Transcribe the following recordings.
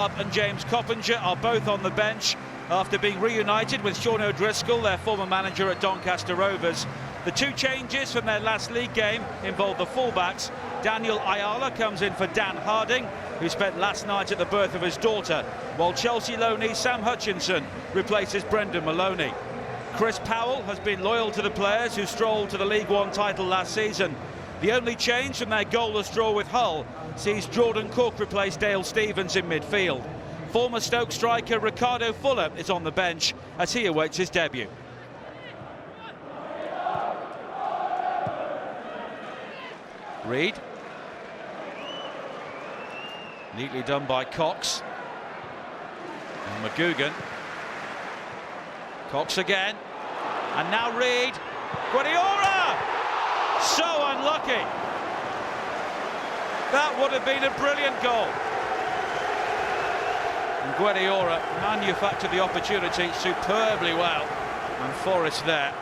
And James Coppinger are both on the bench after being reunited with Sean O'Driscoll, their former manager at Doncaster Rovers. The two changes from their last league game involve the fullbacks. Daniel Ayala comes in for Dan Harding, who spent last night at the birth of his daughter, while Chelsea loanee Sam Hutchinson replaces Brendan Maloney. Chris Powell has been loyal to the players who strolled to the League One title last season. The only change from their goalless draw with Hull sees Jordan Cook replace Dale Stephens in midfield. Former Stoke striker Ricardo Fuller is on the bench as he awaits his debut. Reed. Neatly done by Cox. And McGugan. Cox again. And now Reed. Guardiola! So unlucky. That would have been a brilliant goal. And Guardiola manufactured the opportunity superbly well. And Forrest there,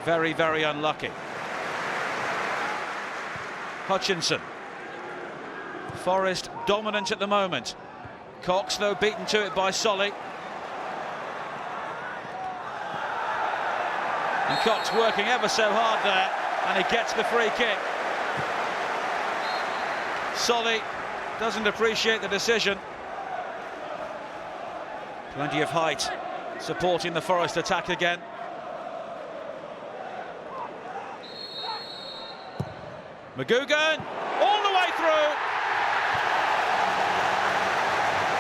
very, very unlucky. Hutchinson. Forrest dominant at the moment. Cox, though, beaten to it by Solly. And Cox working ever so hard there, and he gets the free kick. Solly doesn't appreciate the decision. Plenty of height supporting the Forest attack again. McGugan all the way through,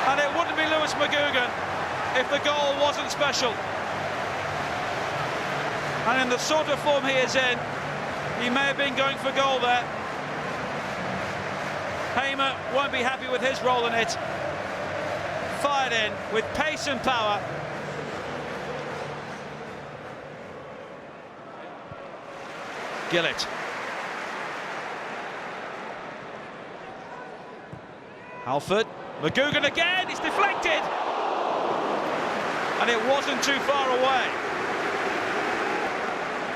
and it wouldn't be Lewis McGugan if the goal wasn't special. And in the sort of form he is in, he may have been going for goal there. Hamer won't be happy with his role in it. Fired in with pace and power. Gillett. Halford. McGugan again, it's deflected. And it wasn't too far away.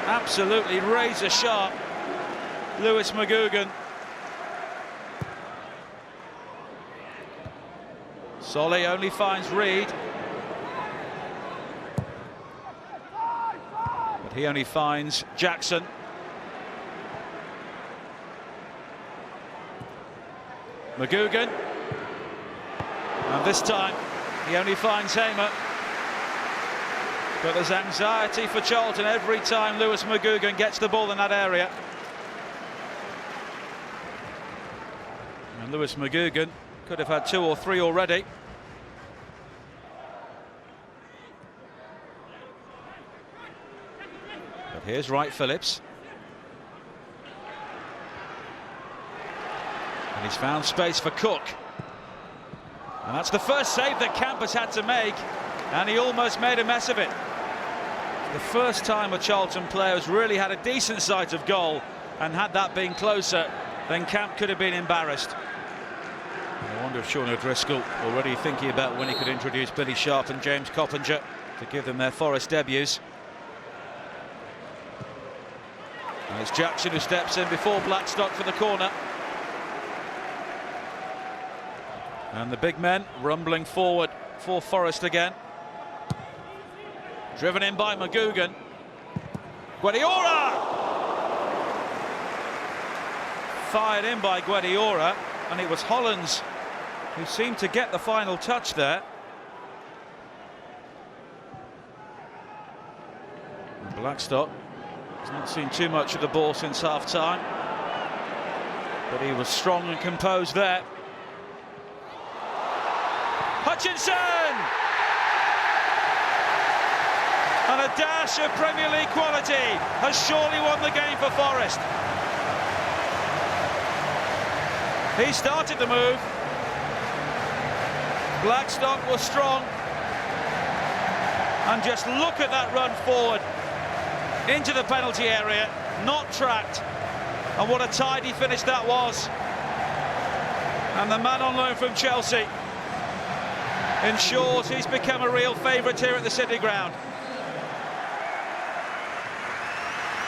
Absolutely razor sharp, Lewis McGugan. Solly only finds Reed. But he only finds Jackson. McGugan. And this time, he only finds Hamer. But there's anxiety for Charlton every time Lewis McGugan gets the ball in that area. And Lewis McGugan could have had 2 or 3 already. But here's Wright Phillips. And he's found space for Cook. And that's the first save that Camp has had to make, and he almost made a mess of it. The first time a Charlton player has really had a decent sight of goal, and had that been closer, then Camp could have been embarrassed. I wonder if Sean O'Driscoll already thinking about when he could introduce Billy Sharp and James Coppinger to give them their Forest debuts. And it's Jackson who steps in before Blackstock for the corner. And the big men rumbling forward for Forest again. Driven in by McGugan. Guardiola! Fired in by Guardiola, and it was Hollands who seemed to get the final touch there. And Blackstock has not seen too much of the ball since half-time, but he was strong and composed there. Hutchinson! And a dash of Premier League quality has surely won the game for Forest. He started the move. Blackstock was strong. And just look at that run forward into the penalty area, not tracked. And what a tidy finish that was. And the man on loan from Chelsea ensures he's become a real favourite here at the City Ground.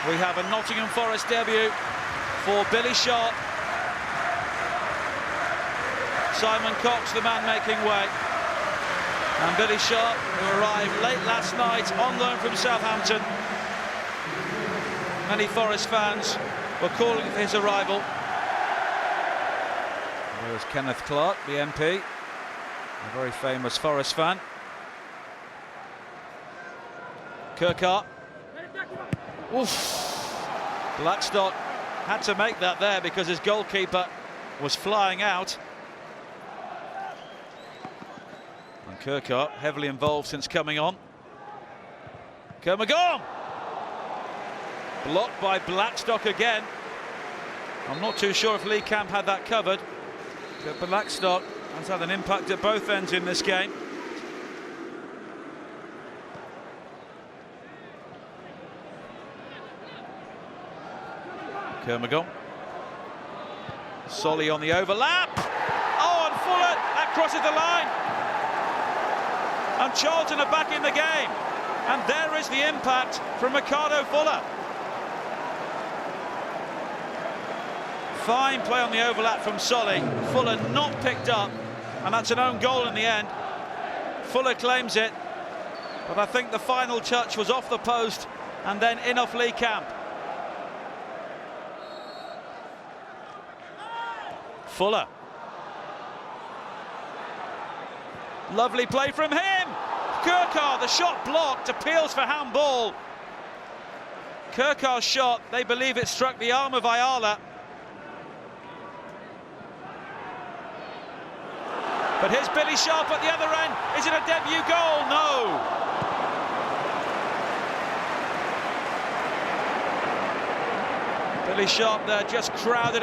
We have a Nottingham Forest debut for Billy Sharp. Simon Cox, the man making way. And Billy Sharp, who arrived late last night on loan from Southampton. Many Forest fans were calling for his arrival. There's Kenneth Clark, the MP, a very famous Forest fan. Kirkart. Oof. Blackstock had to make that there because his goalkeeper was flying out. And Kirkart heavily involved since coming on. Kermagong! Blocked by Blackstock again. I'm not too sure if Lee Camp had that covered, but Blackstock has had an impact at both ends in this game. Kermagong. Solly on the overlap. Oh, and Fuller, that crosses the line. And Charlton are back in the game. And there is the impact from Ricardo Fuller. Fine play on the overlap from Solly. Fuller not picked up, and that's an own goal in the end. Fuller claims it, but I think the final touch was off the post and then in off Lee Camp. Fuller. Lovely play from him. Kirkart, the shot blocked, appeals for handball. Kirkart's shot, they believe it struck the arm of Ayala. But here's Billy Sharp at the other end. Is it a debut goal? No. Billy Sharp there just crowded